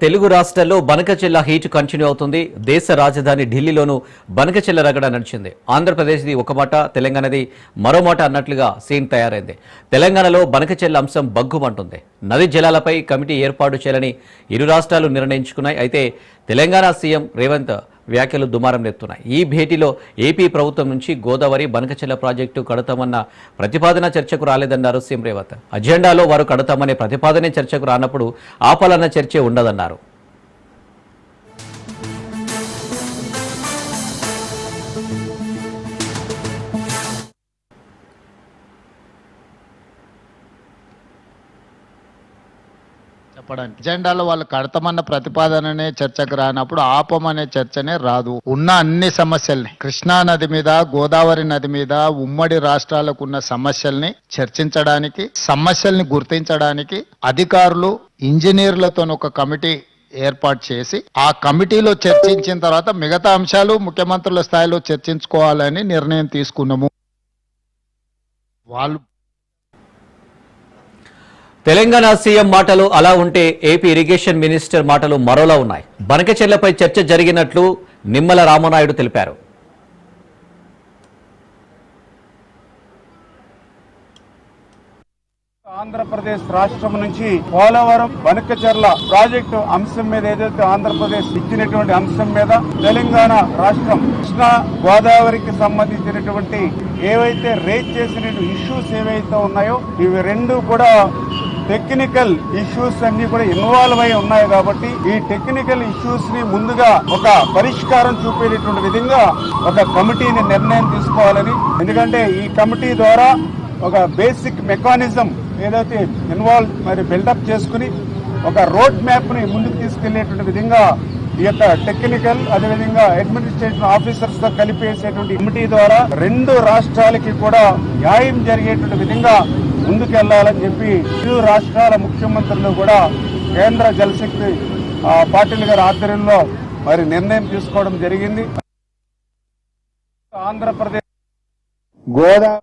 తెలుగు రాష్ట్రాల్లో Banakacherla heat continue అవుతుంది. దేశ రాజధాని ఢిల్లీలోనూ బనకచెల్ల రగడ నడిచింది. ఆంధ్రప్రదేశ్ది ఒక మాట, తెలంగాణది మరో మాట అన్నట్లుగా సీన్ తయారైంది. తెలంగాణలో బనకచెల్ల అంశం బగ్గుమంటుంది. నది జలాలపై కమిటీ ఏర్పాటు చేయాలని ఇరు రాష్ట్రాలు నిర్ణయించుకున్నాయి. అయితే తెలంగాణ సీఎం రేవంత్ వ్యాఖ్యలు దుమారం రేపుతున్నాయి. ఈ భేటీలో ఏపీ ప్రభుత్వం నుంచి గోదావరి బనకచెల్ల ప్రాజెక్టు కడతామన్న ప్రతిపాదన చర్చకు రాలేదన్నారు సీఎం రేవంత్. అజెండాలో వారు కడతామనే ప్రతిపాదనే చర్చకు రానప్పుడు ఆపాలన్న చర్చే ఉండదన్నారు. చెప్పడానికి ఎజెండాలో వాళ్ళు కడతామన్న ప్రతిపాదననే చర్చకు రానప్పుడు ఆపమనే చర్చనే రాదు. ఉన్న అన్ని సమస్యల్ని, కృష్ణా నది మీద, గోదావరి నది మీద, ఉమ్మడి రాష్ట్రాలకు ఉన్న సమస్యల్ని చర్చించడానికి, సమస్యల్ని గుర్తించడానికి అధికారులు, ఇంజనీర్లతో ఒక కమిటీ ఏర్పాటు చేసి ఆ కమిటీలో చర్చించిన తర్వాత మిగతా అంశాలు ముఖ్యమంత్రుల స్థాయిలో చర్చించుకోవాలని నిర్ణయం తీసుకున్నాము. వాళ్ళు తెలంగాణ సీఎం మాటలు అలా ఉంటే ఏపీ ఇరిగేషన్ మినిస్టర్ మాటలు మరోలా ఉన్నాయి. బనకచెల్లపై చర్చ జరిగినట్లు నిమ్మల రామనాయుడు తెలిపారు. ఆంధ్రప్రదేశ్ రాష్ట్రం నుంచి పోలవరం బనకచెర్ల ప్రాజెక్టు అంశం మీద ఏదైతే ఆంధ్రప్రదేశ్ ఇచ్చినటువంటి అంశం మీద తెలంగాణ రాష్ట్రం కృష్ణా గోదావరికి సంబంధించినటువంటి ఏవైతే రేజ్ చేసిన ఇష్యూస్ ఏవైతే ఉన్నాయో ఇవి రెండు కూడా టెక్నికల్ ఇష్యూస్ అన్ని కూడా ఇన్వాల్వ్ అయి ఉన్నాయి. కాబట్టి ఈ టెక్నికల్ ఇష్యూస్ ని ముందుగా ఒక పరిష్కారం చూపేటటువంటి విధంగా ఒక కమిటీని నిర్ణయం తీసుకోవాలని, ఎందుకంటే ఈ కమిటీ ద్వారా ఒక బేసిక్ మెకానిజం ఏదైతే బిల్డప్ చేసుకుని ఒక రోడ్ మ్యాప్ ని ముందుకు తీసుకెళ్లేటువంటి విధంగా ఈ యొక్క టెక్నికల్ అదేవిధంగా అడ్మినిస్ట్రేటివ్ ఆఫీసర్స్ తో కలిపేసేటువంటి కమిటీ ద్వారా రెండు రాష్ట్రాలకి కూడా న్యాయం జరిగేటువంటి విధంగా ముందుకెళ్లాలని చెప్పి ఇరు రాష్ట్రాల ముఖ్యమంత్రులు కూడా కేంద్ర జలశక్తి పాటిల్ గారి ఆధ్వర్యంలో నిర్ణయం తీసుకోవడం జరిగింది. ఆంధ్రప్రదేశ్ గోదావరి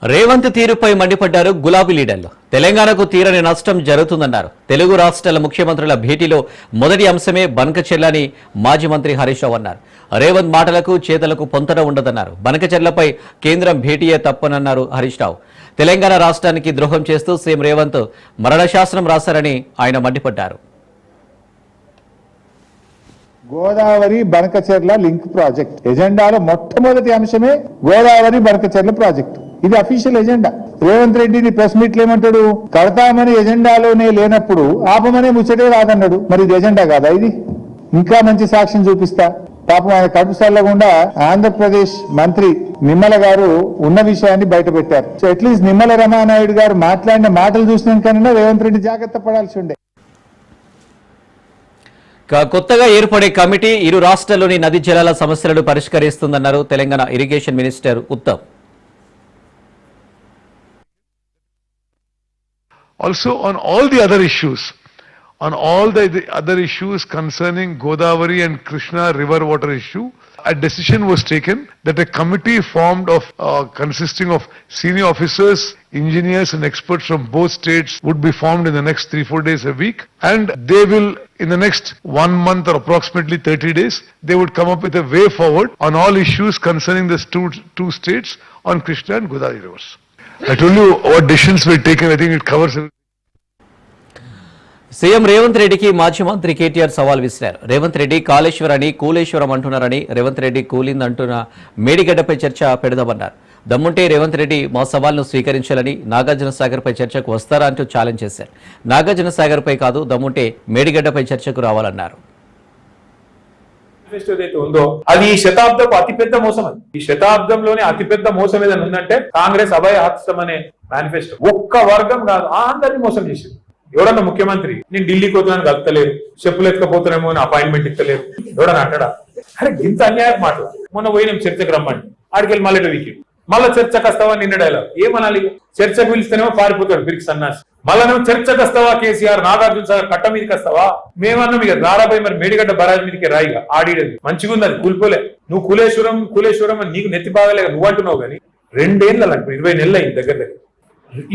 రేవంత్ తీరుపై మండిపడ్డారు గులాబీ లీడర్లు. తెలంగాణకు తీరని నష్టం జరుగుతుందన్నారు. తెలుగు రాష్ట్రాల ముఖ్యమంత్రుల భేటీలో మొదటి అంశమే బనకచెర్ల అని మాజీ మంత్రి హరీష్ రావు అన్నారు. రేవంత్ మాటలకు చేతలకు పొంతన ఉండదన్నారు. బనకచెర్లపై కేంద్రం భేటీయే తప్పనన్నారు హరీష్ రావు. తెలంగాణ రాష్ట్రానికి ద్రోహం చేస్తూ సీఎం రేవంత్ మరణశాసనం రాశారని ఆయన మండిపడ్డారు. గోదావరి బనకచెర్ల లింక్ ప్రాజెక్ట్ ఎజెండాలో మొట్టమొదటి అంశమే గోదావరి బనకచెర్ల ప్రాజెక్టు. ఇది అఫీషియల్ ఎజెండా. రేవంత్ రెడ్డిని ప్రెస్ మీట్లు ఏమంటాడు, కడతామని ఎజెండాలోనే లేనప్పుడు ఆపమనే ముచ్చటే రాదన్నాడు. మరి ఇది ఎజెండా కాదా? ఇది ఇంకా మంచి సాక్ష్యం చూపిస్తా. పాపం ఆయన కడుపు చల్లకుండా ఆంధ్రప్రదేశ్ మంత్రి నిమ్మల గారు ఉన్న విషయాన్ని బయట పెట్టారు. సో అట్లీస్ట్ నిమ్మల రామానాయుడు గారు మాట్లాడిన మాటలు చూసినాకన్నా రేవంత్ రెడ్డి జాగ్రత్త పడాల్సి ఉండే. కొత్తగా ఏర్పడే కమిటీ ఇరు రాష్ట్రాల్లోని నదీ జలాల సమస్యలను పరిష్కరిస్తుందన్నారు Telangana irrigation minister Uttam. Also on all the other issues concerning Godavari and Krishna river water issue, a decision was taken that a committee formed of consisting of senior officers, engineers and experts from both states would be formed in the next 3-4 days a week, and they will in the next 1 month or approximately 30 days they would come up with a way forward on all issues concerning the two states on Krishna and Godavari rivers. I told you what decisions were taken. I think it covers everything. CM Revanth రెడ్డికి మాజీ మంత్రి కేటీఆర్ సవాల్ విసిరారు. రేవంత్ రెడ్డి కాళేశ్వరాన్ని కూలేశ్వరం అంటున్నారని, రేవంత్ రెడ్డి కూలిందంటున్న మేడిగడ్డపై చర్చ పెడదామన్నారు. దమ్ముంటే రేవంత్ రెడ్డి మా సవాల్ను స్వీకరించాలని, నాగార్జున సాగర్ పై చర్చకు వస్తారా అంటూ ఛాలెంజ్ చేశారు. నాగార్జున సాగర్ పై కాదు, దమ్ముంటే మేడిగడ్డపై చర్చకు రావాలన్నారు. ఉందో అది ఈ శతాబ్దపు అతిపెద్ద మోసం. అది ఈ శతాబ్దంలోనే అతిపెద్ద మోసం ఏదైనా ఉందంటే కాంగ్రెస్ అభయహస్తం అనే మేనిఫెస్టో. ఒక్క వర్గం కాదు, అందరినీ మోసం చేసింది. ఎవడన్నా ముఖ్యమంత్రి నేను ఢిల్లీకి పోతున్నాను కలుతలేరు, చెప్పులు ఎత్తుకపోతున్నామో అని అపాయింట్మెంట్ ఇస్తలేరు, ఎవడన్నా అంటాడా? అరే ఇంత అన్యాయం మాట. మొన్న పోయినాం చర్చకు రమ్మండి, ఆడికెళ్ళి మళ్ళీ వీకి మళ్ళీ చర్చకు వస్తావా నిన్నడేలా ఏమనాలి? చర్చకు పిలిస్తేనేమో పారిపోతాడు బిరికి సన్నాసి. మళ్ళీ నువ్వు చర్చకు వస్తావా కేసీఆర్, నాగార్జున సాగర్ కట్ట మీదకి వస్తావా? మేమన్నా మీకు రారాబాయి మరి మేడిగడ్డ బరాజ్ మీదకి రాయిగా ఆడిడేది మంచిగా ఉంది, అది కూలిపోలే. నువ్వు కులేశ్వరం అని నీకు నెత్తి బాగలేక నువ్వు అంటున్నావు కానీ 2 ఏళ్ళు 20 నెలలు అయింది దగ్గర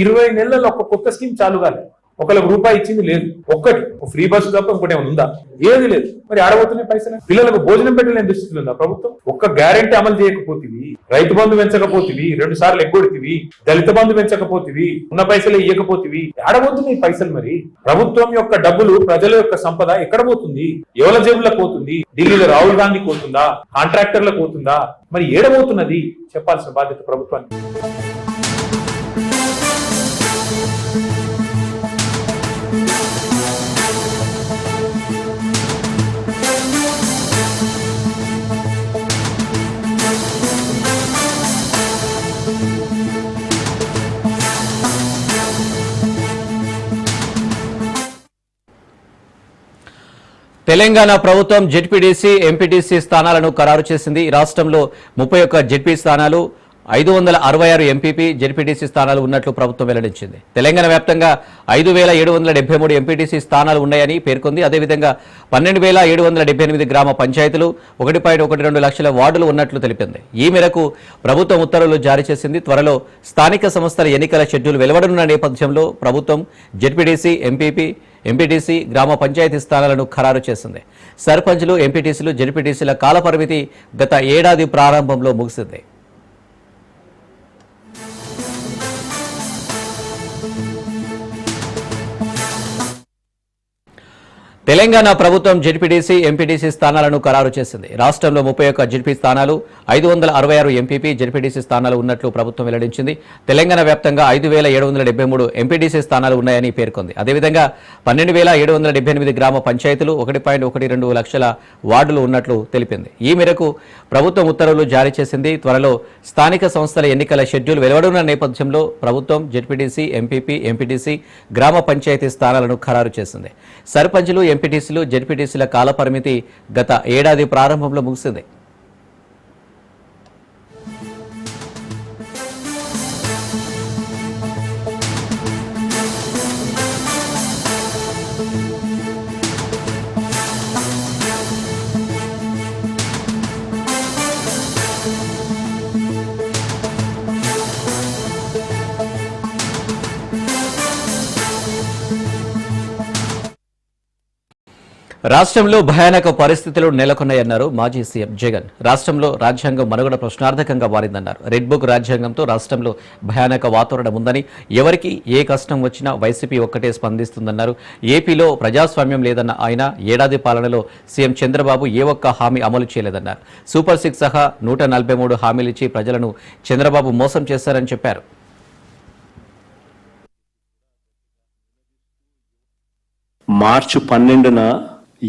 20 నెలల్లో ఒక కొత్త స్కీమ్ చాలు కాలే. ఒకళ్ళకి రూపాయి ఇచ్చింది లేదు, ఒక్కటి ఫ్రీ బస్సు తప్ప ఇంకోటి ఏమైనా ఉందా? ఏది లేదు. మరి ఆడబోతున్నాయి పైసలు. పిల్లలకు భోజనం పెట్టలేని దుస్థితి ఉందా ప్రభుత్వం? ఒక్క గ్యారెంటీ అమలు చేయకపోతివి, రైతు బంధు పెంచకపోతివి, 2 సార్లు ఎగ్గొడితివి, దళిత బంధు పెంచకపోతివి, ఉన్న పైసలు ఇవ్వకపోతివి, ఆడబోతున్నాయి పైసలు. మరి ప్రభుత్వం యొక్క డబ్బులు, ప్రజల యొక్క సంపద ఎక్కడ పోతుంది? ఎవరి జేబులకు పోతుంది? ఢిల్లీలో రాహుల్ గాంధీ పోతుందా? కాంట్రాక్టర్లకు పోతుందా? మరి ఏడబోతున్నది చెప్పాల్సిన బాధ్యత ప్రభుత్వానికి. తెలంగాణ ప్రభుత్వం జెడ్పీటీసీ, ఎంపీటీసీ స్థానాలను ఖరారు చేసింది. రాష్ట్రంలో 31 జెడ్పీ స్థానాలు, 566 ఎంపీపీ, జెడ్పీటీసీ స్థానాలు ఉన్నట్లు ప్రభుత్వం వెల్లడించింది. తెలంగాణ వ్యాప్తంగా 5773 ఎంపీటీసీ స్థానాలు ఉన్నాయని పేర్కొంది. అదేవిధంగా 12778 గ్రామ పంచాయతీలు, 1.12 లక్షల వార్డులు ఉన్నట్లు తెలిపింది. ఈ మేరకు ప్రభుత్వం ఉత్తర్వులు జారీ చేసింది. త్వరలో స్థానిక సంస్థల ఎన్నికల షెడ్యూల్ వెలువడనున్న నేపథ్యంలో ప్రభుత్వం జెడ్పీటీసీ, ఎంపీటీసీ, గ్రామ పంచాయతీ స్థానాలను ఖరారు చేసింది. సర్పంచ్లు, ఎంపీటీసీలు, జెడ్పీటీసీల కాలపరిమితి గత ఏడాది ప్రారంభంలో ముగిసింది. తెలంగాణ ప్రభుత్వం జెడ్పీటీసీ, ఎంపీటీసీ స్థానాలను ఖరారు చేసింది. రాష్ట్రంలో 31 జెడ్పీ స్థానాలు, 566 ఎంపీపీ, జెడ్పీటీసీ స్థానాలు ఉన్నట్లు ప్రభుత్వం వెల్లడించింది. తెలంగాణ వ్యాప్తంగా 5773 ఎంపీటీసీ స్థానాలు ఉన్నాయని పేర్కొంది. అదేవిధంగా 12778 గ్రామ పంచాయతీలు, 1.12 లక్షల వార్డులు ఉన్నట్లు తెలిపింది. ఈ మేరకు ప్రభుత్వం ఉత్తర్వులు జారీ చేసింది. త్వరలో స్థానిక సంస్థల ఎన్నికల షెడ్యూల్ వెలువడున్న నేపథ్యంలో ప్రభుత్వం జెడ్పీటీసీ, ఎంపీటీసీ, గ్రామ పంచాయతీ స్థానాలను ఖరారు చేసింది. సర్పంచ్లు, ఎంపీటీసీలు, జెడ్పీటీసీల కాలపరిమితి గత ఏడాది ప్రారంభంలో ముగిసింది. రాష్ట్రంలో భయానక పరిస్థితులు నెలకొన్నాయన్నారు మాజీ సీఎం జగన్. రాష్ట్రంలో రాజ్యాంగం మనుగడ ప్రశ్నార్థకంగా మారిందన్నారు. రెడ్ బుక్ రాజ్యాంగంతో రాష్ట్రంలో భయానక వాతావరణం ఉందని, ఎవరికి ఏ కష్టం వచ్చినా వైసీపీ ఒక్కటే స్పందిస్తుందన్నారు. ఏపీలో ప్రజాస్వామ్యం లేదన్న ఆయన ఏడాది పాలనలో సీఎం చంద్రబాబు ఏ ఒక్క హామీ అమలు చేయలేదన్నారు. సూపర్ 6 సహా 143 హామీలిచ్చి ప్రజలను చంద్రబాబు మోసం చేశారని చెప్పారు. మార్చి 12న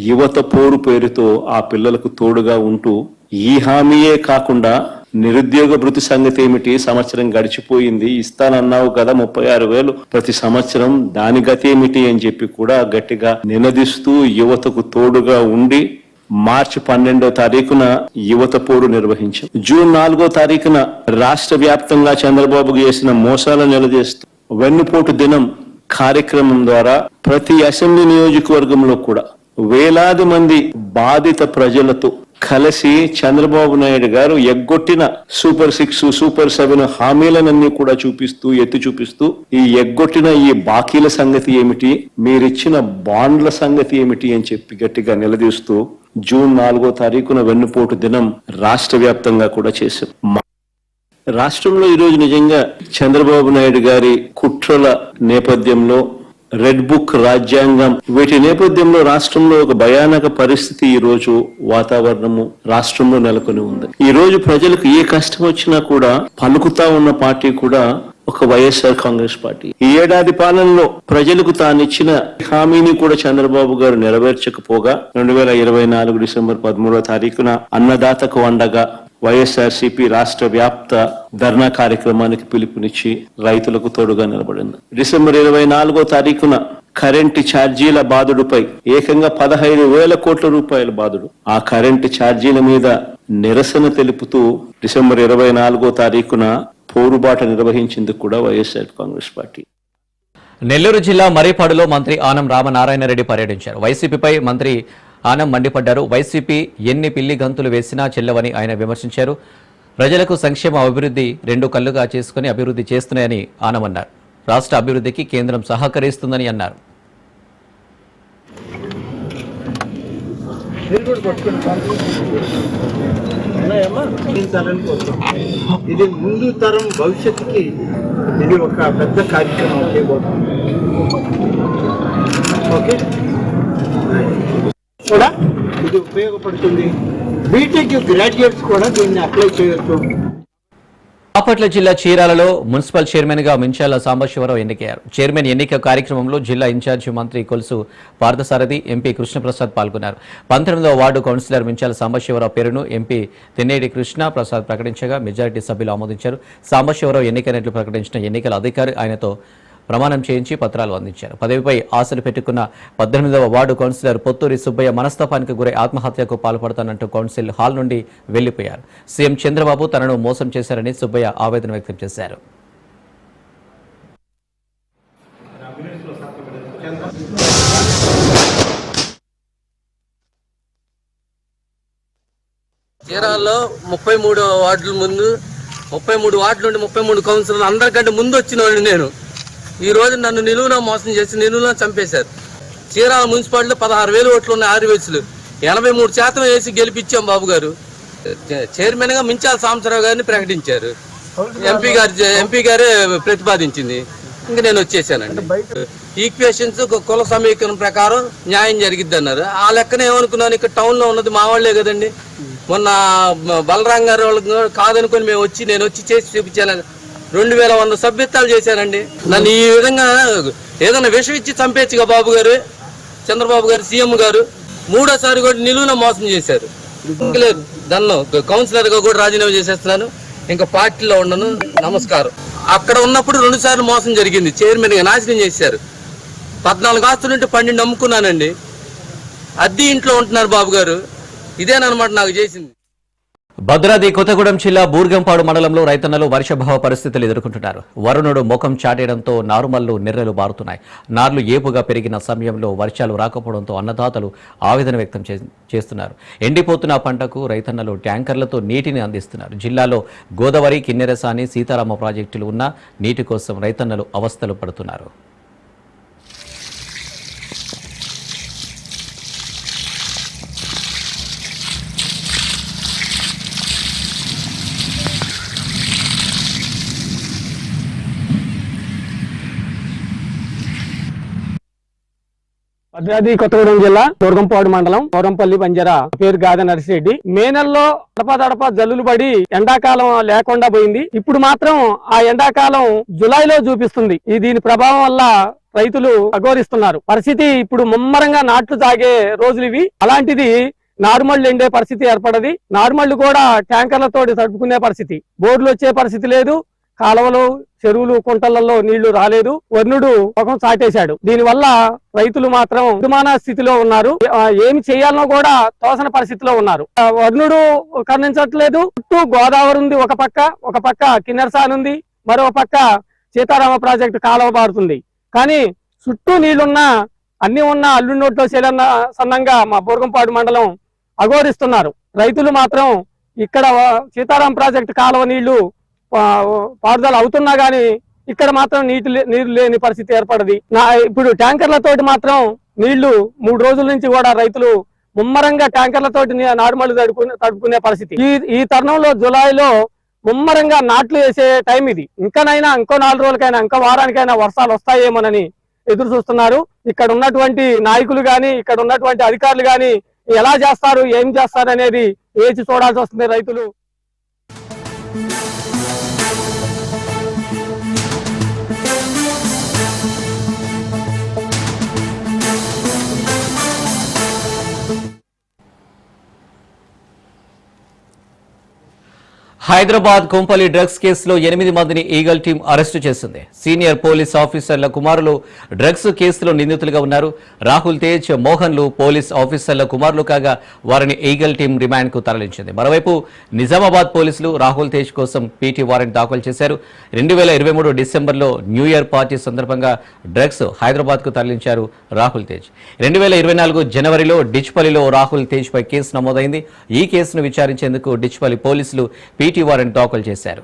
యువత పోరు పేరుతో ఆ పిల్లలకు తోడుగా ఉంటూ ఈ హామీయే కాకుండా నిరుద్యోగ భృతి సంగతి ఏమిటి, సంవత్సరం గడిచిపోయింది, ఇస్తానన్నావు కదా 36,000 ప్రతి సంవత్సరం, దాని గతి ఏమిటి అని చెప్పి కూడా గట్టిగా నినదిస్తూ యువతకు తోడుగా ఉండి మార్చి 12వ తారీఖున యువత పోరు నిర్వహించాం. జూన్ 4వ తారీఖున రాష్ట్ర వ్యాప్తంగా చంద్రబాబు చేసిన మోసాలను నిలదీస్తూ వెన్నుపోటు దినం కార్యక్రమం ద్వారా ప్రతి అసెంబ్లీ నియోజకవర్గంలో కూడా వేలాది మంది బాధిత ప్రజలతో కలిసి చంద్రబాబు నాయుడు గారు ఎగ్గొట్టిన సూపర్ 6, సూపర్ 7 హామీలనన్నీ కూడా ఎత్తి చూపిస్తూ ఈ ఎగ్గొట్టిన ఈ బాకీల సంగతి ఏమిటి, మీరిచ్చిన బాండ్ల సంగతి ఏమిటి అని చెప్పి గట్టిగా నిలదీస్తూ జూన్ 4వ తారీఖున వెన్నుపోటు దినం రాష్ట్ర వ్యాప్తంగా కూడా చేశాం. రాష్ట్రంలో ఈరోజు నిజంగా చంద్రబాబు నాయుడు గారి కుట్రల నేపథ్యంలో, రెడ్ బుక్ రాజ్యాంగం, వీటి నేపథ్యంలో రాష్ట్రంలో ఒక భయానక పరిస్థితి ఈ రోజు వాతావరణము రాష్ట్రంలో నెలకొని ఉంది. ఈ రోజు ప్రజలకు ఏ కష్టం వచ్చినా కూడా పలుకుతా ఉన్న పార్టీ కూడా ఒక వైఎస్ఆర్ కాంగ్రెస్ పార్టీ. ఈ ఏడాది పాలనలో ప్రజలకు తానిచ్చిన హామీని కూడా చంద్రబాబు గారు నెరవేర్చకపోగా 2024 డిసెంబర్ 13వ తారీఖున అన్నదాతకు అండగా వైఎస్ఆర్సీపీ రాష్ట్ర వ్యాప్త ధర్నా కార్యక్రమానికి పిలుపునిచ్చి రైతులకు తోడుగా నిలబడింది. డిసెంబర్ 24వ తారీఖున కరెంటు ఛార్జీల బాధుడుపై ఏకంగా 15,000 కోట్ల రూపాయల బాధుడు. ఆ కరెంటు ఛార్జీల మీద నిరసన తెలుపుతూ డిసెంబర్ 24వ తారీఖున పోరుబాట నిర్వహించింది కూడా వైఎస్ఆర్ కాంగ్రెస్ పార్టీ. నెల్లూరు జిల్లా మరిపాడులో మంత్రి ఆనం రామనారాయణ రెడ్డి పర్యటించారు. వైసీపీపై మంత్రి ఆనం మండిపడ్డారు. వైసీపీ ఎన్ని పిల్లి గంతులు వేసినా చెల్లవని ఆయన విమర్శించారు. ప్రజలకు సంక్షేమ అభివృద్ధి 2 కళ్లుగా చేసుకుని అభివృద్ధి చేస్తున్నాయని ఆనం అన్నారు. రాష్ట్ర అభివృద్ధికి కేంద్రం సహకరిస్తుందని అన్నారు. ఇది ముందు తరం భవిష్యత్తుకి ఇది ఒక పెద్ద కార్యక్రమం చేయబోతుంది. ఓకే, కూడా ఇది ఉపయోగపడుతుంది. బీటెక్ గ్రాడ్యుయేట్స్ కూడా దీన్ని అప్లై చేయొచ్చు. బాపట్ల జిల్లా చీరాలలో మున్సిపల్ చైర్మన్ గా మించాల సాంబశివరావు ఎన్నికయ్యారు. చైర్మన్ ఎన్నిక కార్యక్రమంలో జిల్లా ఇన్ఛార్జి మంత్రి కొలుసు పార్థసారథి, ఎంపీ కృష్ణప్రసాద్ పాల్గొన్నారు. 19వ వార్డు కౌన్సిలర్ మించాల సాంబశివరావు పేరును ఎంపీ తెన్నేటి కృష్ణ ప్రసాద్ ప్రకటించగా మెజారిటీ సభ్యులు ఆమోదించారు. సాంబశివరావు ఎన్నికైనట్లు ప్రకటించిన ఎన్నికల అధికారి ఆయనతో ప్రమాణం చేయించి పత్రాలు అందించారు. పదవిపై ఆశలు పెట్టుకున్న 18వ వార్డు కౌన్సిలర్ పొత్తూరి సుబ్బయ్య మనస్తాపానికి గురై ఆత్మహత్యకు పాల్పడతానంటూ కౌన్సిల్ హాల్ నుండి వెళ్లిపోయారు. సీఎం చంద్రబాబు తనను మోసం చేశారని సుబ్బయ్య ఆవేదన వ్యక్తం చేశారు. చీరాల్లో 33 వార్డుల ముందు 33 వార్డుల నుండి 33 కౌన్సిలర్లు అందరికంటే ముందు వచ్చిన వాళ్ళు నేను. ఈ రోజు నన్ను నిలువున మోసం చేసి నిలువున చంపేశారు. చీరాల మున్సిపాలిటీలో 16,000 ఓట్లు ఉన్నాయి. ఆర్వీసులు 83% వేసి గెలిపించాం బాబు గారు. చైర్మన్ గా మించాల సాంబశివరావు గారిని ప్రకటించారు. ఎంపీ గారే ప్రతిపాదించింది. ఇంకా నేను వచ్చేసానండి. ఈక్వేషన్స్ కుల సమీకరణ ప్రకారం న్యాయం జరిగిద్ది అన్నారు. ఆ లెక్కన ఏమనుకున్నాను, ఇక్కడ టౌన్ లో ఉన్నది మా వాళ్లే కదండి. మొన్న బలరాం గారు వాళ్ళు కాదనుకొని నేను వచ్చి చేసి చూపించాను. 2100 సభ్యత్వాలు చేశానండి. నన్ను ఈ విధంగా ఏదైనా విషం ఇచ్చి చంపేచ్చుగా బాబు గారు, చంద్రబాబు గారు, సీఎం గారు. 3వ కూడా నిలువున మోసం చేశారు. లేదు, దాన్ని కౌన్సిలర్ గా కూడా రాజీనామా చేసేస్తున్నాను. ఇంకా పార్టీలో ఉండను. నమస్కారం. అక్కడ ఉన్నప్పుడు 2 సార్లు మోసం జరిగింది. చైర్మన్ గా నాశనం చేశారు. 14 ఆస్తులు ఉంటే 12 అమ్ముకున్నానండి. అద్దె ఇంట్లో ఉంటున్నారు బాబు గారు. ఇదేనమాట నాకు చేసింది. భద్రాద్రి కొత్తగూడెం జిల్లా బూర్గంపాడు మండలంలో రైతన్నలు వర్షాభావ పరిస్థితులు ఎదుర్కొంటున్నారు. వరుణుడు ముఖం చాటేయడంతో నారుమల్లు నిర్రెలు బారుతున్నాయి. నార్లు ఏపుగా పెరిగిన సమయంలో వర్షాలు రాకపోవడంతో అన్నదాతలు ఆవేదన వ్యక్తం చేస్తున్నారు. ఎండిపోతున్న పంటకు రైతన్నలు ట్యాంకర్లతో నీటిని అందిస్తున్నారు. జిల్లాలో గోదావరి, కిన్నెరసాని, సీతారామ ప్రాజెక్టులు ఉన్నా నీటి కోసం రైతన్నలు అవస్థలు పడుతున్నారు. భద్రాద్రి కొత్తగూడెం జిల్లా బూర్గంపాడు మండలం పౌరంపల్లి బంజారా. పేరు గాద నర్సిరెడ్డి. మే నెలలో తడప జల్లులు పడి ఎండాకాలం లేకుండా పోయింది. ఇప్పుడు మాత్రం ఆ ఎండాకాలం జులైలో చూపిస్తుంది. దీని ప్రభావం వల్ల రైతులు అఘోరిస్తున్నారు. పరిస్థితి ఇప్పుడు ముమ్మరంగా నాట్లు తాగే రోజులు ఇవి. అలాంటిది నార్మల్ ఎండే పరిస్థితి ఏర్పడది. నార్మల్ కూడా ట్యాంకర్లతో తడుపుకునే పరిస్థితి. బోర్లు వచ్చే పరిస్థితి లేదు. కాలువలు, చెరువులు, కుంటలలో నీళ్లు రాలేదు. వరుణుడు ముఖం చాటేశాడు. దీనివల్ల రైతులు మాత్రం దుమాన స్థితిలో ఉన్నారు. ఏమి చేయాలనో కూడా తోసన పరిస్థితిలో ఉన్నారు. వరుణుడు కరుణించట్లేదు. చుట్టూ గోదావరి ఉంది ఒక పక్క కిన్నెరసాని ఉంది, మరో పక్క సీతారామ ప్రాజెక్టు కాలువ బారుతుంది. కానీ చుట్టూ నీళ్లున్నా అన్ని ఉన్న అల్లు నోట్లో చేలన్న సన్నంగా మా బూర్గంపాడు మండలం అఘోరిస్తున్నారు. రైతులు మాత్రం ఇక్కడ సీతారామ ప్రాజెక్టు కాలువ నీళ్లు పారుదల అవుతున్నా గానీ ఇక్కడ మాత్రం నీరు లేని పరిస్థితి ఏర్పడది. ఇప్పుడు ట్యాంకర్లతోటి మాత్రం నీళ్లు 3 రోజుల నుంచి కూడా రైతులు ముమ్మరంగా ట్యాంకర్లతోటి నార్మల్ తడుపుకునే పరిస్థితి. ఈ తరుణంలో జులైలో ముమ్మరంగా నాట్లు వేసే టైం ఇది. ఇంకో 4 రోజులకైనా, ఇంకో వారానికైనా వర్షాలు వస్తాయేమోనని ఎదురు చూస్తున్నారు. ఇక్కడ ఉన్నటువంటి నాయకులు గాని, ఇక్కడ ఉన్నటువంటి అధికారులు గాని ఎలా చేస్తారు, ఏం చేస్తారు అనేది వేచి చూడాల్సి వస్తుంది రైతులు. హైదరాబాద్ కొంపల్లి డ్రగ్స్ కేసులో 8 మందిని ఈగల్ టీం అరెస్టు చేసింది. సీనియర్ పోలీస్ ఆఫీసర్ల కుమారులు డ్రగ్స్ కేసులో నిందితులుగా ఉన్నారు. రాహుల్ తేజ్, మోహన్లు పోలీస్ ఆఫీసర్ల కుమారులు కాగా వారిని ఈగల్ టీం రిమాండ్ కు తరలించింది. మరోవైపు నిజామాబాద్ పోలీసులు రాహుల్ తేజ్ కోసం పీటీ వారెంట్ దాఖలు చేశారు. 2023 డిసెంబర్లో న్యూ ఇయర్ పార్టీ సందర్భంగా డ్రగ్స్ హైదరాబాద్ కు తరలించారు రాహుల్ తేజ్. 2024 జనవరిలో డిచ్పల్లిలో రాహుల్ తేజ్ పై కేసు నమోదైంది. ఈ కేసును విచారించేందుకు డిచ్పల్లి పోలీసులు పీటీ వారెంట్ దాఖలు చేశారు.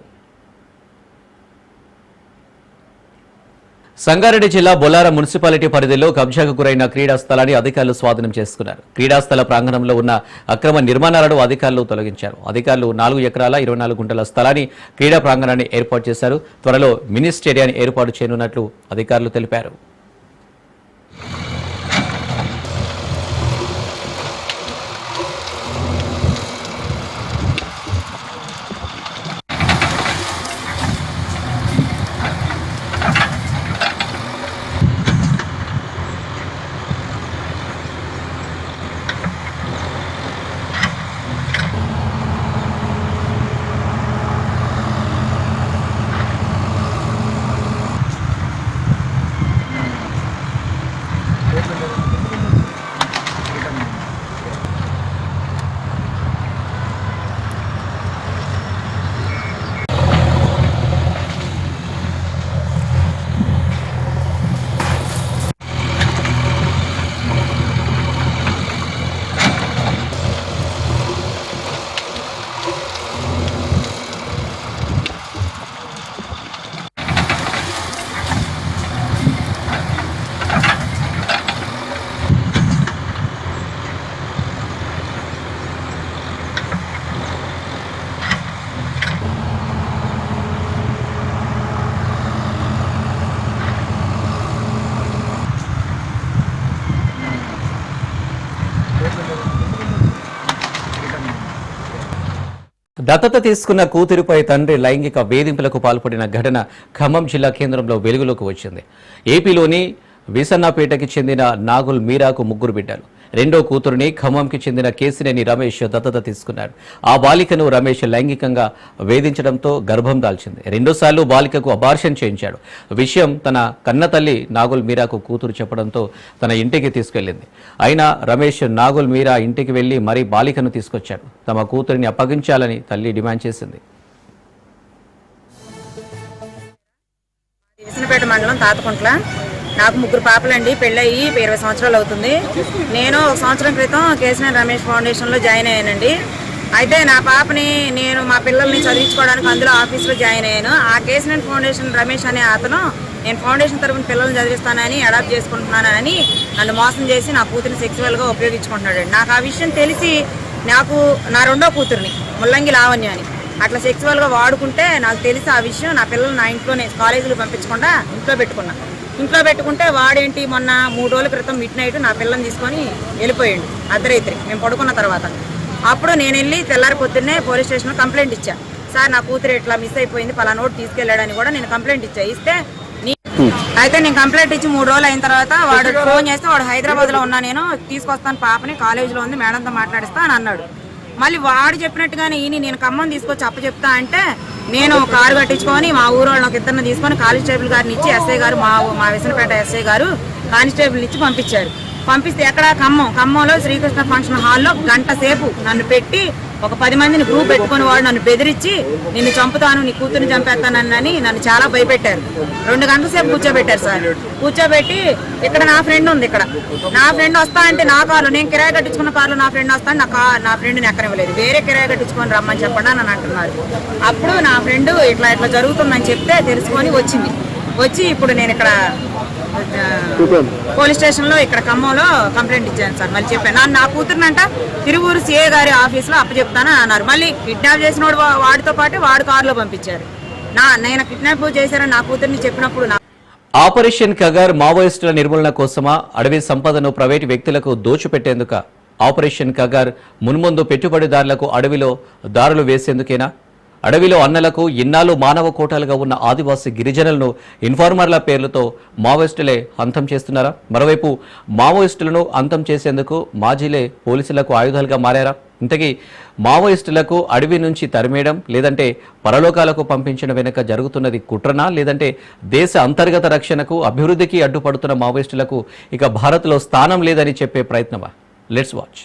సంగారెడ్డి జిల్లా బొల్లారం మున్సిపాలిటీ పరిధిలో కబ్జాకు గురైన క్రీడా స్థలాన్ని అధికారులు స్వాధీనం చేసుకున్నారు. క్రీడా స్థల ప్రాంగణంలో ఉన్న అక్రమ నిర్మాణాలను అధికారులు తొలగించారు. అధికారులు 4 ఎకరాల 24 గుంటల స్థలాన్ని క్రీడా ప్రాంగణాన్ని ఏర్పాటు చేశారు. త్వరలో మినీ స్టేడియాన్ని ఏర్పాటు చేయనున్నట్లు అధికారులు తెలిపారు. దత్తత తీసుకున్న కూతురుపై తండ్రి లైంగిక వేధింపులకు పాల్పడిన ఘటన ఖమ్మం జిల్లా కేంద్రంలో వెలుగులోకి వచ్చింది. ఏపీలోని విసన్నపేటకి చెందిన నాగుల్ మీరాకు 3 బిడ్డలు. రెండో కూతురుని ఖమ్మంకి చెందిన కేసినేని రమేష్ దత్తత తీసుకున్నాడు. ఆ బాలికను రమేష్ లైంగికంగా వేధించడంతో గర్భం దాల్చింది. రెండోసార్లు బాలికకు అబార్షన్ చేయించాడు. విషయం తన కన్నతల్లి నాగుల్ మీరాకు కూతురు చెప్పడంతో తన ఇంటికి తీసుకెళ్లింది. అయినా రమేష్ నాగుల్ మీరా ఇంటికి వెళ్లి మరీ బాలికను తీసుకొచ్చాడు. తమ కూతురిని అప్పగించాలని తల్లి డిమాండ్ చేసింది. విసనపేట మండలం తాతకుంట్ల. నాకు 3 పాపలండి. పెళ్ళయి 20 సంవత్సరాలు అవుతుంది. నేను 1 సంవత్సరం క్రితం కేసినేని రమేష్ ఫౌండేషన్లో జాయిన్ అయ్యానండి. అయితే నా పాపని నేను మా పిల్లల్ని చదివించుకోవడానికి అందులో ఆఫీస్లో జాయిన్ అయ్యాను. ఆ కేసినేని ఫౌండేషన్ రమేష్ అనే అతను నేను ఫౌండేషన్ తరపున పిల్లల్ని చదివిస్తానని అడాప్ట్ చేసుకుంటున్నానని నన్ను మోసం చేసి నా కూతురిని సెక్సువల్గా ఉపయోగించుకుంటున్నాడు. నాకు ఆ విషయం తెలిసి నాకు నా రెండో కూతురిని ముల్లంగి లావణ్య అని అట్లా సెక్సువల్గా వాడుకుంటే నాకు తెలిసి ఆ విషయం నా పిల్లలు నా ఇంట్లోనే కాలేజీలో పంపించకుండా ఇంట్లో పెట్టుకుంటే వాడేంటి మొన్న 3 రోజుల క్రితం మిడ్ నైట్ నా పిల్లని తీసుకొని వెళ్ళిపోయాడు అర్ధరాత్రి మేము పడుకున్న తర్వాత. అప్పుడు నేను వెళ్ళి తెల్లారి పొద్దున్నే పోలీస్ స్టేషన్లో కంప్లైంట్ ఇచ్చా. సార్ నా కూతురు ఇట్లా మిస్ అయిపోయింది పలానోటి తీసుకెళ్ళాడని కూడా నేను కంప్లైంట్ ఇచ్చా. అయితే నేను కంప్లైంట్ ఇచ్చి 3 రోజులు అయిన తర్వాత వాడు ఫోన్ చేస్తే వాడు హైదరాబాద్లో ఉన్నా, నేను తీసుకొస్తాను పాపని, కాలేజీలో ఉంది మేడంతో మాట్లాడిస్తా అని అన్నాడు. మళ్ళీ వాడు చెప్పినట్టుగానే నేను ఖమ్మం తీసుకొచ్చి అప్పచెప్తా అంటే నేను కారు కట్టించుకొని మా ఊరు వాళ్ళని 1 ఇద్దరిని తీసుకొని కానిస్టేబుల్ గారిని ఇచ్చి ఎస్ఐ గారు మా విసనపేట ఎస్ఐ గారు కానిస్టేబుల్ ఇచ్చి పంపించారు. పంపిస్తే ఎక్కడ ఖమ్మంలో శ్రీకృష్ణ ఫంక్షన్ హాల్లో 1 గంట సేపు నన్ను పెట్టి ఒక 10 మందిని గ్రూప్ పెట్టుకుని వాడు నన్ను బెదిరించి నిన్ను చంపుతాను, నీ కూతుర్ని చంపేస్తానని నన్ను చాలా భయపెట్టారు. 2 గంటల సేపు కూర్చోబెట్టారు సార్. కూర్చోబెట్టి ఇక్కడ నా ఫ్రెండ్ ఉంది, ఇక్కడ నా ఫ్రెండ్ వస్తా అంటే నా కార్లో నేను కిరాయి కట్టించుకున్న కార్లో నా ఫ్రెండ్ వస్తాను, నా ఫ్రెండ్ని ఎక్కనివ్వలేదు, వేరే కిరాయి కట్టించుకొని రమ్మని చెప్పండి అని అంటున్నారు. అప్పుడు నా ఫ్రెండ్ ఇట్లా జరుగుతుందని చెప్తే తెలుసుకొని వచ్చి ఇప్పుడు నేను ఇక్కడ పోలీస్ స్టేషన్ లో ఇక్కడ ఖమ్మంలో కంప్లైంట్ ఇచ్చాను సార్. మళ్ళీ చెప్పాను నా కూతురునంట తిరువూరు సిఏ గారి ఆఫీస్ లో అప్పచెప్తాను అన్నారు. మళ్ళీ కిడ్నాప్ చేసిన వాడితో పాటు వాడు కారులో పంపించారు. నేను కిడ్నాప్ చేశారని నా కూతుర్ని చెప్పినప్పుడు ఆపరేషన్ కగర్ మావోయిస్టుల నిర్మూలన కోసమా, అడవి సంపదను ప్రైవేటు వ్యక్తులకు దోచిపెట్టేందుక ఆపరేషన్ కగర్ మున్ముందు పెట్టుబడిదారులకు అడవిలో దారులు వేసేందుకేనా? అడవిలో అన్నలకు ఇన్నాళ్ళు మానవ కోటాలుగా ఉన్న ఆదివాసీ గిరిజనులను ఇన్ఫార్మర్ల పేర్లతో మావోయిస్టులే అంతం చేస్తున్నారా? మరోవైపు మావోయిస్టులను అంతం చేసేందుకు మాజీలే పోలీసులకు ఆయుధాలుగా మారారా? ఇంతకీ మావోయిస్టులకు అడవి నుంచి తరిమేయడం లేదంటే పరలోకాలకు పంపించడం వెనుక జరుగుతున్నది కుట్రనా, లేదంటే దేశ అంతర్గత రక్షణకు అభివృద్ధికి అడ్డుపడుతున్న మావోయిస్టులకు ఇక భారత్లో స్థానం లేదని చెప్పే ప్రయత్నమా? Let's watch.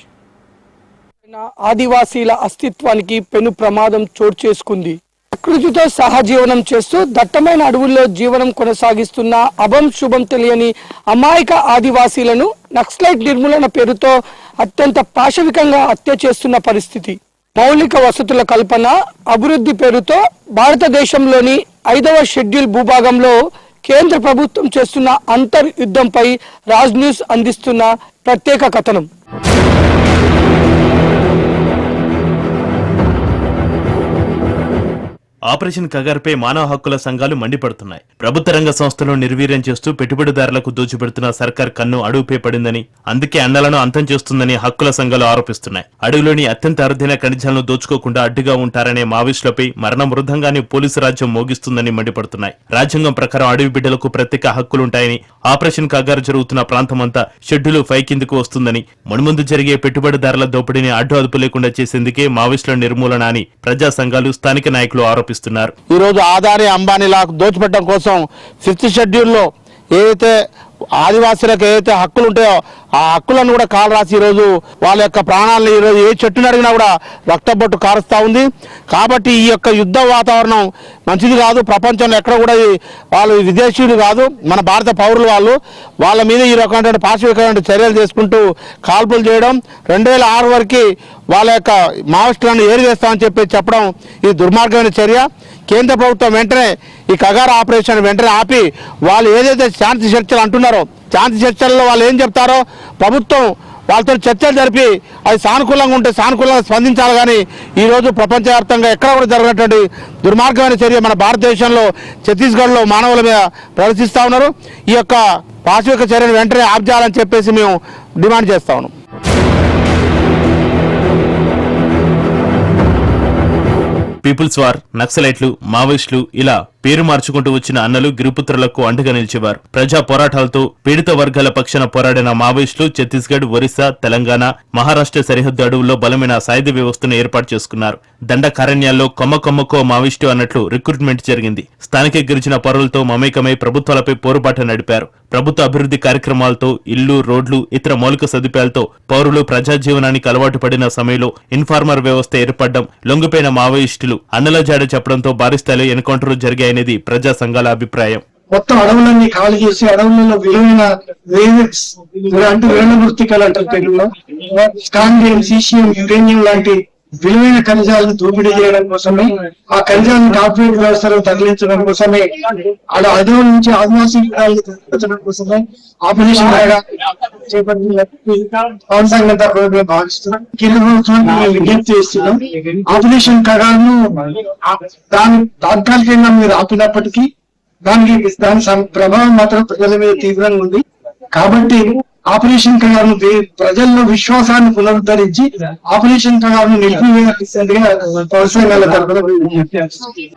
ఆదివాసీల అస్తిత్వానికి పెను ప్రమాదం చోటు చేసుకుంది. ప్రకృతితో సహజీవనం చేస్తూ దట్టమైన అడవుల్లో జీవనం కొనసాగిస్తున్న అభం శుభం తెలియని అమాయక ఆదివాసీలను నక్సలైట్ నిర్మూలన పేరుతో అత్యంత పాశవికంగా హత్య చేస్తున్న పరిస్థితి. మౌలిక వసతుల కల్పన, అభివృద్ధి పేరుతో భారతదేశంలోని 5వ షెడ్యూల్ భూభాగంలో కేంద్ర ప్రభుత్వం చేస్తున్న అంతర్యుద్ధంపై రాజ్ న్యూస్ అందిస్తున్న ప్రత్యేక కథనం. ఆపరేషన్ కగార్పై మానవ హక్కుల సంఘాలు మండిపడుతున్నాయి. ప్రభుత్వ రంగ సంస్థలను నిర్వీర్యం చేస్తూ పెట్టుబడిదారులకు దోచిపెడుతున్న సర్కార్ కన్ను అడుగుపై పడిందని, అందుకే అన్నలను అంతం చేస్తుందని హక్కుల సంఘాలు ఆరోపిస్తున్నాయి. అడవిలోని అత్యంత అరుదైన ఖనిజాలను దోచుకోకుండా అడ్డుగా ఉంటారనే మావోయిస్టులపై మరణ మృదంగాన్ని పోలీసు రాజ్యం మోగిస్తుందని మండిపడుతున్నాయి. రాజ్యాంగం ప్రకారం అడవి బిడ్డలకు ప్రత్యేక హక్కులుంటాయని, ఆపరేషన్ కగారు జరుగుతున్న ప్రాంతమంతా షెడ్యూల్ 5 కిందకు వస్తుందని, మున్ముందు జరిగే పెట్టుబడిదారుల దోపిడీని అడ్డు అదుపు లేకుండా చేసేందుకే మావోయిస్టుల నిర్మూలన అని ప్రజా సంఘాలు, స్థానిక నాయకులు ఆరోపిస్తున్నారు. ఈ రోజు ఆదాని అంబానీలా దోచిపెట్టడం కోసం 5th షెడ్యూల్లో ఏదైతే ఆదివాసీలకు ఏదైతే హక్కులు ఉంటాయో ఆ హక్కులను కూడా కాలు రాసి ఈరోజు వాళ్ళ యొక్క ప్రాణాలను ఈరోజు ఏ చెట్టును అడిగినా కూడా రక్తబొట్టు కారుస్తూ ఉంది. కాబట్టి ఈ యొక్క యుద్ధ వాతావరణం మంచిది కాదు. ప్రపంచంలో ఎక్కడ కూడా వాళ్ళు విదేశీయులు కాదు, మన భారత పౌరులు వాళ్ళ మీద ఈ రకమైన పాశవికమైన చర్యలు చేసుకుంటూ కాల్పులు చేయడం, 2006 వరకు వాళ్ళ యొక్క మావోయిస్టులను ఏరివేస్తామని చెప్పడం ఇది దుర్మార్గమైన చర్య. కేంద్ర ప్రభుత్వం వెంటనే ఈ కగార్ ఆపరేషన్ వెంటనే ఆపి వాళ్ళు ఏదైతే శాంతి చర్చలు అంటున్నారో శాంతి చర్చల్లో వాళ్ళు ఏం చెప్తారో ప్రభుత్వం వాళ్ళతో చర్చలు జరిపి అది సానుకూలంగా ఉంటే సానుకూలంగా స్పందించాలి. కానీ ఈరోజు ప్రపంచవ్యాప్తంగా ఎక్కడ కూడా జరిగినటువంటి దుర్మార్గమైన చర్య మన భారతదేశంలో ఛత్తీస్గఢ్లో మానవుల మీద ప్రదర్శిస్తూ ఉన్నారు. ఈ యొక్క పాశవిక చర్యను వెంటనే ఆప్ చేయాలని చెప్పేసి మేము డిమాండ్ చేస్తా ఉన్నాం. పీపుల్స్ వార్, నక్సలైట్లు, మావోయిస్టులు ఇలా పేరు మార్చుకుంటూ వచ్చిన అన్నలు గిరిపుత్రులకు అండగా నిలిచేవారు. ప్రజా పోరాటాలతో పీడిత వర్గాల పక్షాన పోరాడిన మావోయిస్టులు ఛత్తీస్గఢ్, ఒరిస్సా, తెలంగాణ, మహారాష్ట్ర సరిహద్దు అడవుల్లో బలమైన సాయుధ వ్యవస్థను ఏర్పాటు చేసుకున్నారు. దండకారణ్యాల్లో కొమ్మకో మావోయిస్టు అన్నట్లు రిక్రూట్మెంట్ జరిగింది. స్థానిక గిరిజన పౌరులతో మమేకమై ప్రభుత్వాలపై పోరుబాట నడిపారు. ప్రభుత్వ అభివృద్ధి కార్యక్రమాలతో, ఇళ్లు, రోడ్లు, ఇతర మౌలిక సదుపాయాలతో పౌరులు ప్రజా జీవనానికి అలవాటు పడిన సమయంలో ఇన్ఫార్మర్ వ్యవస్థ ఏర్పడడం, లొంగిపోయిన మావోయిస్టులు అన్నల జాడ చెప్పడంతో భారీ స్థాయిలో ఎన్కౌంటర్లు జరిగాయనేది ప్రజా సంఘాల అభిప్రాయం. మొత్తం అడవులన్నీ ఖాళీ చేసి అడవులలో విలువైన అంటే వేణమృతికలు అంటారు తెలుగులో, స్కాండియం, సీసియం, యురేనియం లాంటి విలువైన ఖనిజాలను దోపిడీ చేయడం కోసమే, ఆ ఖనిజాలను కార్పొరేట్ వ్యవస్థలో తరలించడం కోసమే, అడవుల నుంచి ఆదివాసీ తరలించడం కోసమే ఆపరేషన్ పవన్ సంఘం తరఫున భావిస్తున్నాం. కేంద్ర ప్రభుత్వానికి మేము విజ్ఞప్తి చేస్తున్నాం. ఆపరేషన్ కగార్ను దాని తాత్కాలికంగా మీరు ఆపినప్పటికీ దాని ప్రభావం మాత్రం ప్రజల మీద తీవ్రంగా ఉంది. కాబట్టి ఆపరేషన్ కగార్ను ప్రజల్లో విశ్వాసాన్ని పునరుద్ధరించి ఆపరేషన్ కగార్ను నిలిపివేయాల్సిందిగా పవన్ సంఘాల తరఫున విజ్ఞప్తి చేస్తున్నాం.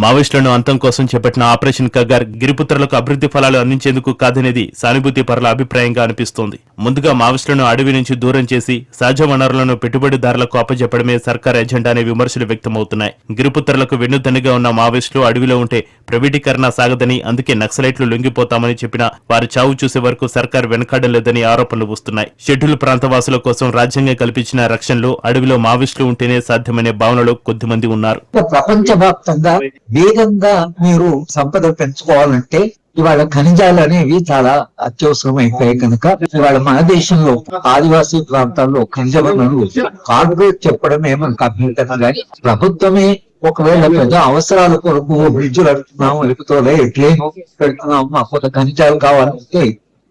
మావోయిస్టులను అంతం కోసం చేపట్టిన ఆపరేషన్ కగార్ గిరిపుత్రులకు అభివృద్ధి ఫలాలు అందించేందుకు కాదనేది సానుభూతి పరుల అభిప్రాయంగా అనిపిస్తోంది. ముందుగా మావోయిస్టులను అడవి నుంచి దూరం చేసి సహజ వనరులను పెట్టుబడిదారులకు అప్పచెప్పడమే సర్కార్ ఎజెండా అనే విమర్శలు వ్యక్తమవుతున్నాయి. గిరిపుత్రులకు వెన్నుదన్నుగా ఉన్న మావోయిస్టులు అడవిలో ఉంటే ప్రైవేటీకరణ సాగదని, అందుకే నక్సలైట్లు లొంగిపోతామని చెప్పినా వారి చావు చూసే వరకు సర్కార్ వెనకాడడం లేదని ఆరోపణలు వస్తున్నాయి. షెడ్యూల్ ప్రాంతవాసుల కోసం రాజ్యాంగం కల్పించిన రక్షణలో అడవిలో మావోయిస్టులు ఉంటేనే సాధ్యమనే భావనలో కొద్దిమంది ఉన్నారు. ప్రపంచవ్యాప్తంగా వేగంగా మీరు సంపద పెంచుకోవాలంటే ఇవాళ ఖనిజాలు అనేవి చాలా అత్యవసరం అయిపోయాయి కనుక ఇవాళ మన దేశంలో ఆదివాసీ ప్రాంతాల్లో ఖనిజ వనరులు కార్పొరేట్ చెప్పడం ఏమన్నా అభ్యంతరం కానీ, ప్రభుత్వమే ఒకవేళ పెద్ద అవసరాల కొరకు బ్రిడ్జులు అడుగుతున్నాము, లేకపోతే ఎట్లేమో పెడుతున్నాము, మాకు కొంత ఖనిజాలు కావాలంటే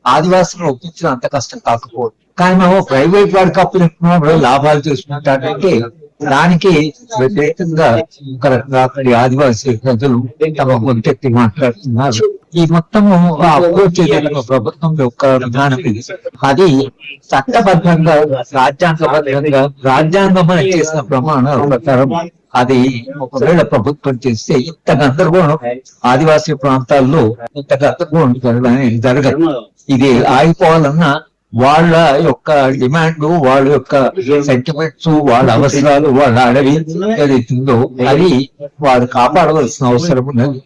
ఆదివాసులను ఒప్పించిన అంత కష్టం కాకపోవడం. కానీ మేము ప్రైవేట్ వాడికి అప్పులు ఎక్కువ లాభాలు చేసుకుంటారంటే దానికి వ్యతిరేకంగా ఒక రకంగా ఆదివాసీ ప్రజలు తమ గొంతెత్తి మాట్లాడుతున్నారు. ఈ మొత్తము అప్రోచ్ ప్రభుత్వం యొక్క విధానం ఇది. అది చట్టబద్ధంగా, రాజ్యాంగబద్ధంగా, రాజ్యాంగం చేసిన ప్రమాణాల ప్రకారం అది ఒకవేళ ప్రభుత్వం చేస్తే ఇంత గందరగోళం ఆదివాసీ ప్రాంతాల్లో ఇంత గందరగోళం జరగదు. ఇది ఆగిపోవాలన్నా వాళ్ళ యొక్క డిమాండ్, వాళ్ళ యొక్క సెంటిమెంట్స్, వాళ్ళ అవసరాలు, వాళ్ళ అడవి ఏదైతుందో అది వారు కాపాడవలసిన అవసరం ఉన్నది.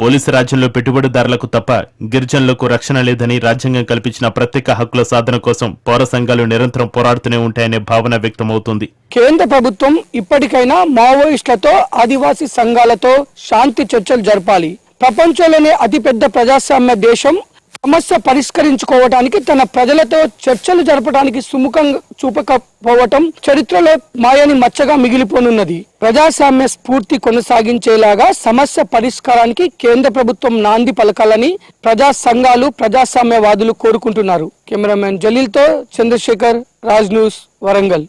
పోలీసు రాజ్యంలో పెట్టుబడిదారులకు తప్ప గిరిజనులకు రక్షణ లేదని, రాజ్యాంగం కల్పించిన ప్రత్యేక హక్కుల సాధన కోసం పౌర సంఘాలు నిరంతరం పోరాడుతూనే ఉంటాయనే భావన వ్యక్తమవుతుంది. కేంద్ర ప్రభుత్వం ఇప్పటికైనా మావోయిస్టులతో, ఆదివాసీ సంఘాలతో శాంతి చర్చలు జరపాలి. ప్రపంచంలోనే అతిపెద్ద ప్రజాస్వామ్య దేశం సమస్య పరిష్కరించుకోవటానికి తన ప్రజలతో చర్చలు జరపడానికి సుముఖంగా చూపకపోవటం చరిత్రలో మాయని మచ్చగా మిగిలిపోనున్నది. ప్రజాస్వామ్య స్ఫూర్తి కొనసాగించేలాగా సమస్య పరిష్కారానికి కేంద్ర ప్రభుత్వం నాంది పలకాలని ప్రజా సంఘాలు, ప్రజాస్వామ్యవాదులు కోరుకుంటున్నారు. కెమెరామెన్ జలీల్తో చంద్రశేఖర్, రాజ్ న్యూస్, వరంగల్.